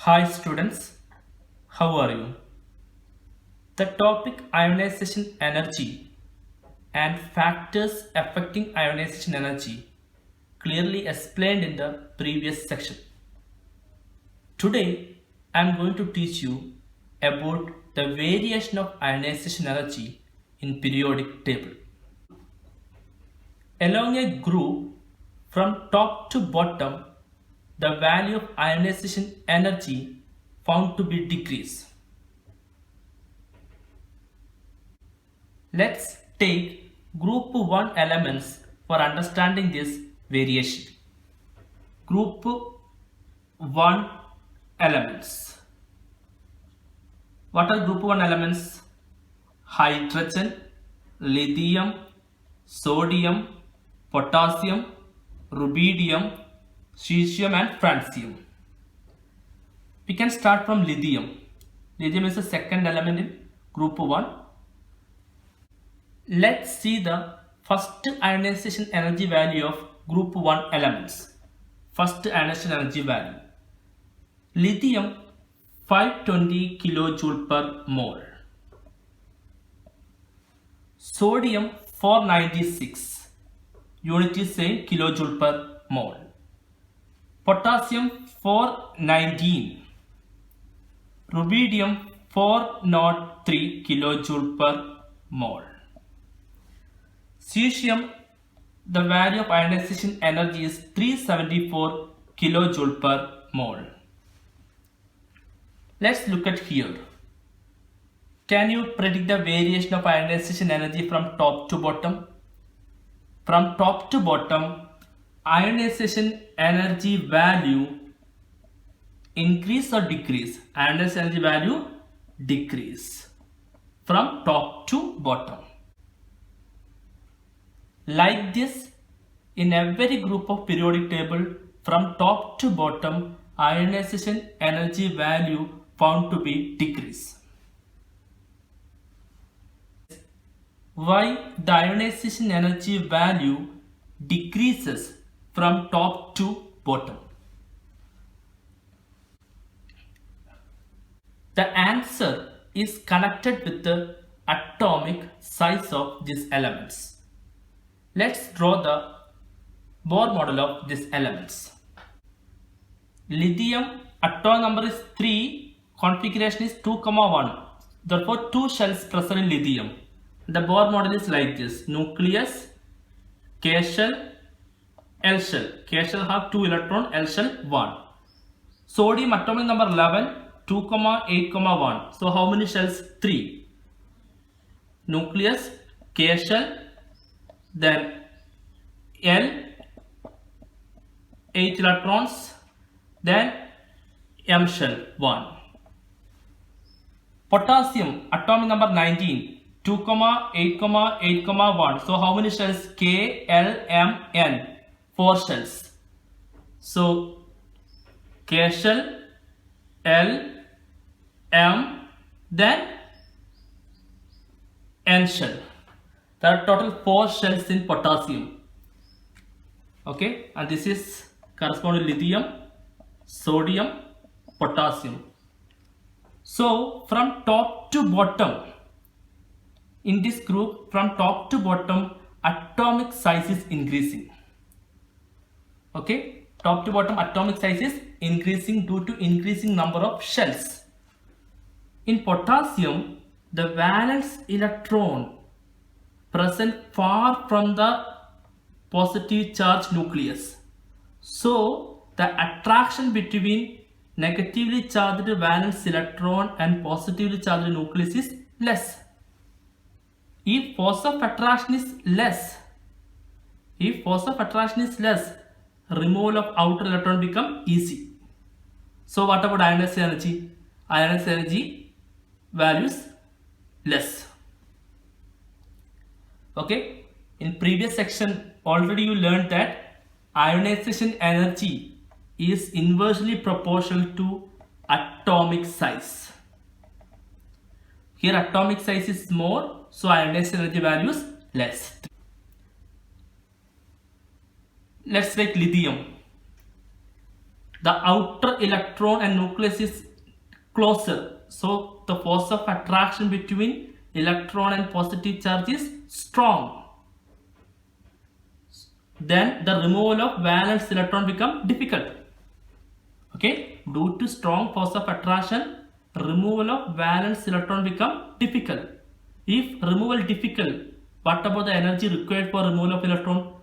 Hi students, how are you? The topic ionization energy and factors affecting ionization energy clearly explained in the previous section. Today I am going to teach you about the variation of ionization energy in periodic table. Along a group from top to bottom, the value of ionization energy found to be decrease. Let's take group 1 elements for understanding this variation. Group 1 elements. What are group 1 elements? Hydrogen, lithium, sodium, potassium, rubidium, cesium and francium. We can start from lithium. Lithium is the second element in group 1. Let's see the first ionization energy value of group 1 elements. First ionization energy value. Lithium 520 kilojoule per mole. Sodium 496. Unit is same, kilojoule per mole. Potassium 419. Rubidium 403 kilojoule per mole. Cesium, the value of ionization energy is 374 kilojoule per mole. Let's look at here. Can you predict the variation of ionization energy from top to bottom? From top to bottom, ionization energy value increase or decrease? Ionization energy value decrease from top to bottom. Like this, in every group of periodic table, from top to bottom, ionization energy value found to be decrease. Why the ionization energy value decreases from top to bottom? The answer is connected with the atomic size of these elements. Let's draw the Bohr model of these elements. Lithium atomic number is 3, configuration is 2, 1. Therefore, 2 shells present in lithium. The Bohr model is like this: nucleus, K shell, L shell. K shell have 2 electron, L shell 1. Sodium atomic number 11, 2, 8, 1. So how many shells? 3. Nucleus, K shell, then L, 8 electrons, then M shell 1. Potassium atomic number 19, 2, 8, 8, 1. So how many shells? K, L, M, N. 4 shells. So K shell, L, M, then N shell. There are total 4 shells in potassium. Okay, and this is corresponding to lithium, sodium, potassium. So from top to bottom, in this group, from top to bottom, atomic size is increasing. Okay, top to bottom atomic size is increasing due to increasing number of shells. In potassium, the valence electron present far from the positive charge nucleus. So the attraction between negatively charged valence electron and positively charged nucleus is less. If force of attraction is less, removal of outer electron become easy. So what about ionization energy? Ionization energy values less. Okay, in previous section already you learned that ionization energy is inversely proportional to atomic size. Here atomic size is more, so ionization energy value is less. Let's take lithium. the outer electron and nucleus is closer, so the force of attraction between electron and positive charge is strong. Then the removal of valence electron become difficult. Okay, due to strong force of attraction, removal of valence electron become difficult. If removal difficult, what about the energy required for removal of electron?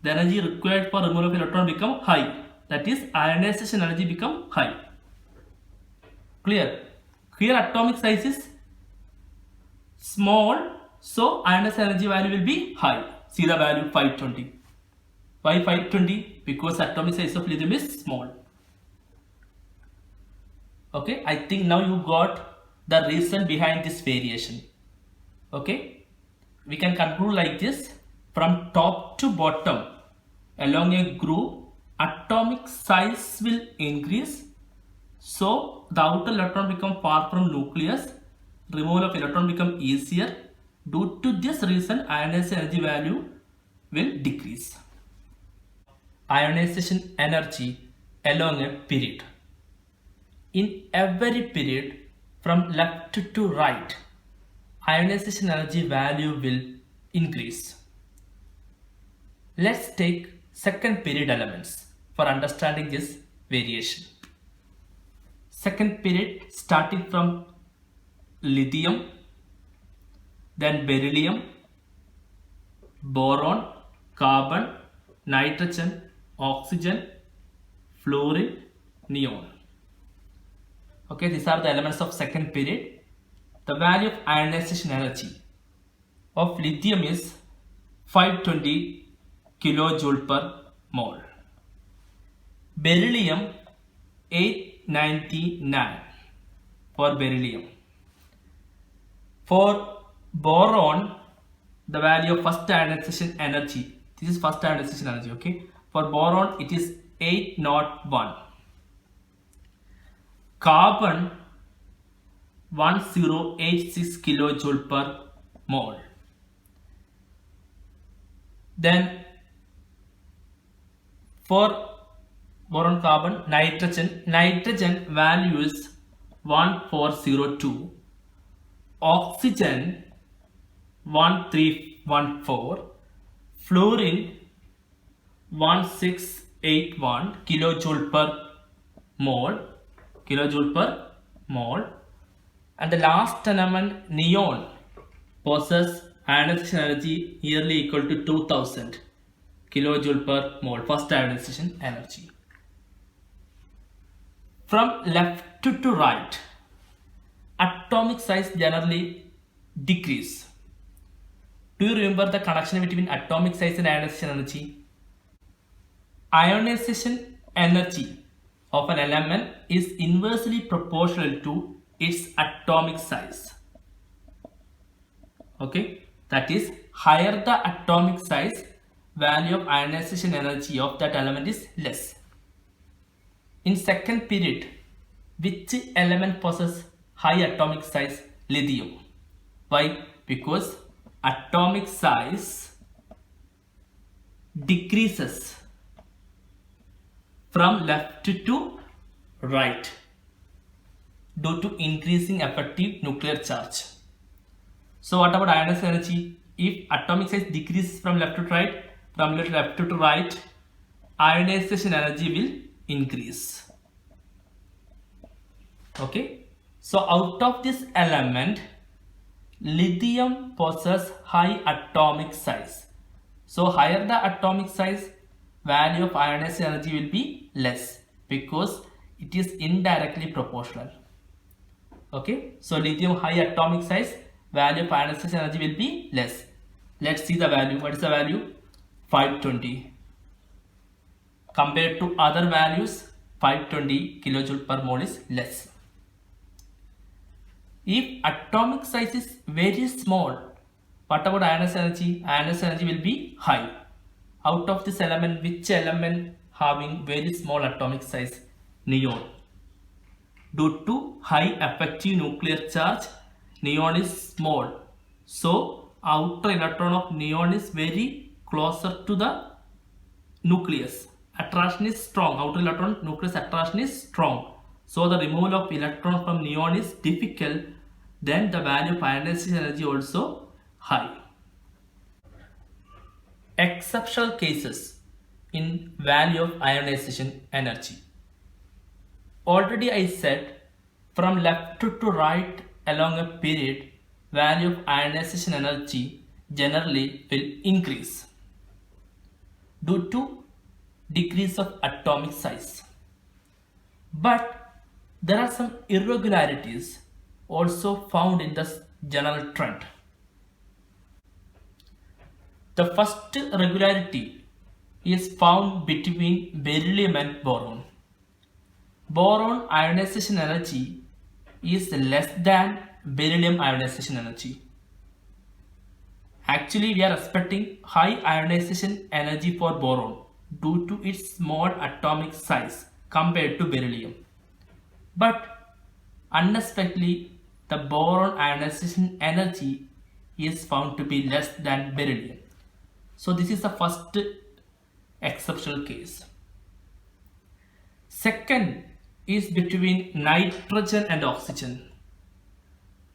The energy required for removal of electron become high. That is, ionization energy become high. Clear? Here atomic size is small, so ionization energy value will be high. See the value 520. Why 520? Because atomic size of lithium is small. Okay, I think now you got the reason behind this variation. Okay, we can conclude like this: from top to bottom along a group, atomic size will increase, so the outer electron become far from nucleus, removal of electron become easier. Due to this reason, ionization energy value will decrease. Ionization energy along a period. In every period from left to right, ionization energy value will increase. Let's take second period elements for understanding this variation. Second period starting from lithium, then beryllium, boron, carbon, nitrogen, oxygen, fluorine, neon. Okay, these are the elements of second period. The value of ionization energy of lithium is 520 kilojoule per mole. Beryllium 899 for beryllium. For boron, the value of first ionization energy. This is first ionization energy. Okay. For boron, it is 801. Carbon 1086 kilojoule per mole. Then for boron, carbon, nitrogen value is 1402, oxygen 1314, fluorine 1681 kilojoule per mole, and the last element neon possesses ionization energy nearly equal to 2000 kilojoule per mole, first ionization energy. From left to right, atomic size generally decrease. Do you remember the connection between atomic size and ionization energy? Ionization energy of an element is inversely proportional to its atomic size. Okay, that is, higher the atomic size, value of ionization energy of that element is less. In second period, which element possesses high atomic size? Lithium. Why? Because atomic size decreases from left to right due to increasing effective nuclear charge. So what about ionization energy? If atomic size decreases from left to right, ionization energy will increase. Okay, so out of this element, lithium possesses high atomic size. So higher the atomic size, value of ionization energy will be less because it is indirectly proportional. Okay, so lithium high atomic size, value of ionization energy will be less. Let's see the value. What is the value? 520. Compared to other values, 520 kilojoule per mole is less. If atomic size is very small, what about ionization energy? Ionization energy will be high. Out of this element, which element having very small atomic size? Neon. Due to high effective nuclear charge, neon is small. So outer electron of neon is very closer to the nucleus, attraction is strong. Outer electron nucleus attraction is strong. So the removal of electron from neon is difficult. Then the value of ionization energy also high. Exceptional cases in value of ionization energy. Already I said from left to right along a period, value of ionization energy generally will increase due to decrease of atomic size. But there are some irregularities also found in the general trend. The first irregularity is found between beryllium and boron. Boron ionization energy is less than beryllium ionization energy. Actually, we are expecting high ionization energy for boron due to its small atomic size compared to beryllium. But unexpectedly, the boron ionization energy is found to be less than beryllium. So this is the first exceptional case. Second is between nitrogen and oxygen.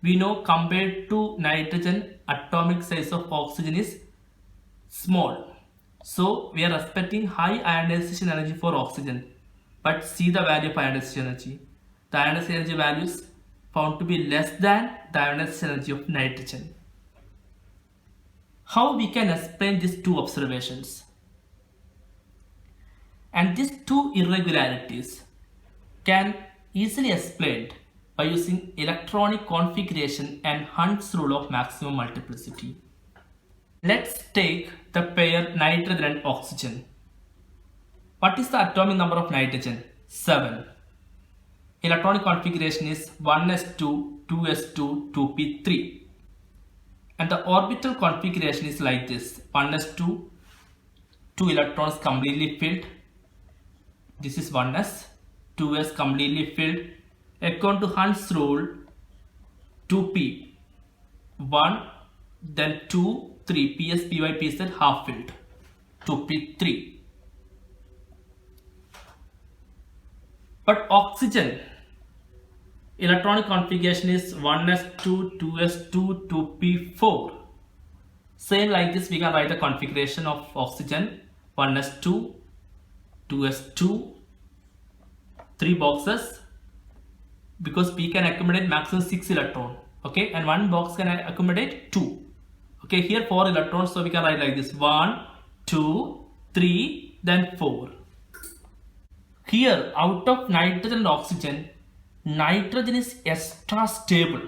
We know compared to nitrogen, atomic size of oxygen is small. So we are expecting high ionization energy for oxygen. But see the value of ionization energy. The ionization energy value is found to be less than the ionization energy of nitrogen. How we can explain these two observations? And these two irregularities can easily explained by using electronic configuration and Hund's rule of maximum multiplicity. Let's take the pair nitrogen and oxygen. What is the atomic number of nitrogen? 7. Electronic configuration is 1s2, 2s2, 2p3. And the orbital configuration is like this: 1s2, 2 electrons completely filled. This is 1s, 2s completely filled. According to Hund's rule, 2p, 1, then 2, 3, ps, py, pz half filled, 2p3. But oxygen electronic configuration is 1s2, 2s2, 2p4. Same like this, we can write the configuration of oxygen: 1s2, 2s2, 3 boxes, because P can accommodate maximum 6 electron, okay, and one box can accommodate 2. Okay, here 4 electrons, so we can write like this: 1, 2, 3, then 4. Here, out of nitrogen and oxygen, nitrogen is extra stable.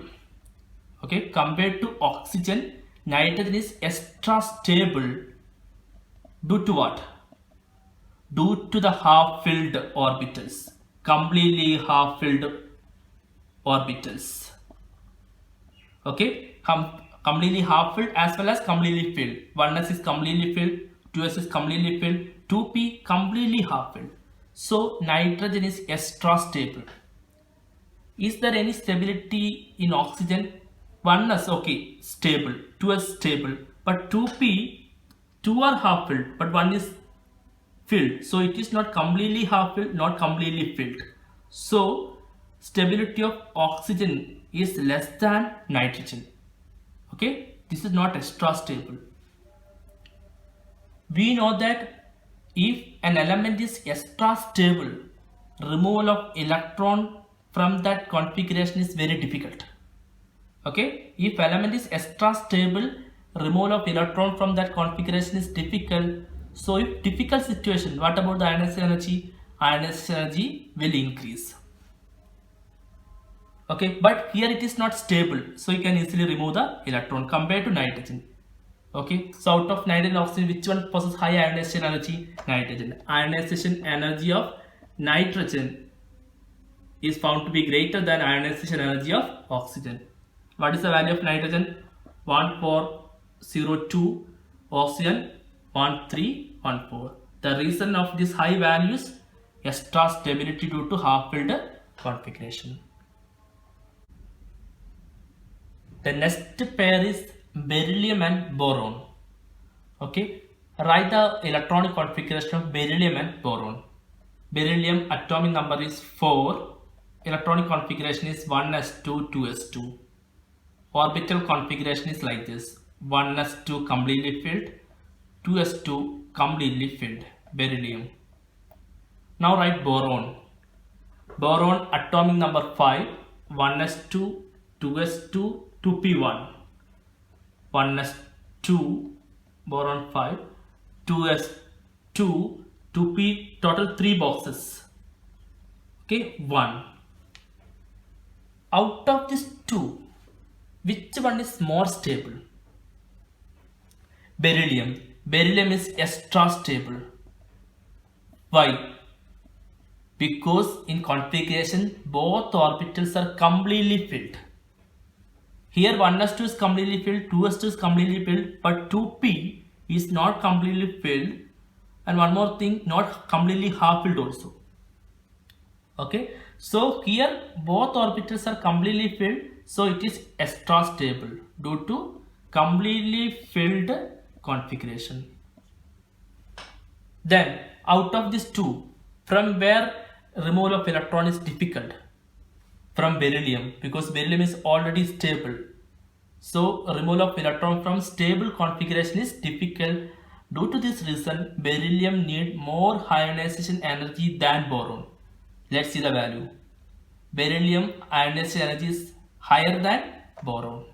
Okay, compared to oxygen, nitrogen is extra stable due to what? Due to the half-filled orbitals, completely half-filled orbitals. Okay, completely half-filled as well as completely filled. 1s is completely filled, 2s is completely filled, 2p completely half-filled. So nitrogen is extra stable. Is there any stability in oxygen? 1s, okay, stable, 2s stable, but 2p, 2 are half filled, but 1 is filled. So it is not completely half filled, not completely filled. So stability of oxygen is less than nitrogen. Okay, this is not extra stable. We know that if an element is extra stable, removal of electron from that configuration is very difficult. Okay, if element is extra stable, removal of electron from that configuration is difficult. So if difficult situation, what about the ionization energy? Ionization energy will increase. Okay, but here it is not stable, so you can easily remove the electron compared to nitrogen. Okay, so out of nitrogen and oxygen, which one possesses high ionization energy? Nitrogen. Ionization energy of nitrogen is found to be greater than ionization energy of oxygen. What is the value of nitrogen? 1402, oxygen 1314. The reason of this high values: extra stability due to half-filled configuration. The next pair is beryllium and boron. Okay, Write the electronic configuration of beryllium and boron. Beryllium atomic number is 4. Electronic configuration is 1s2, 2s2. Orbital configuration is like this: 1s2 completely filled, 2s2 completely filled. Beryllium. Now write boron. Boron atomic number 5, 1s2, 2s2, 2p1. 1s2, boron 5, 2s2, 2p, total 3 boxes. Okay, 1. Out of these 2, which one is more stable? Beryllium. Beryllium is extra stable. Why? Because in configuration both orbitals are completely filled. Here 1s2 is completely filled, 2s2 is completely filled, but 2p is not completely filled, and one more thing, not completely half filled also. Okay, so here both orbitals are completely filled, so it is extra stable due to completely filled configuration. Then out of these 2, from where removal of electron is difficult? From beryllium, because beryllium is already stable. So removal of electron from stable configuration is difficult. Due to this reason, beryllium need more ionization energy than boron. Let's see the value. Beryllium ionization energy is higher than boron.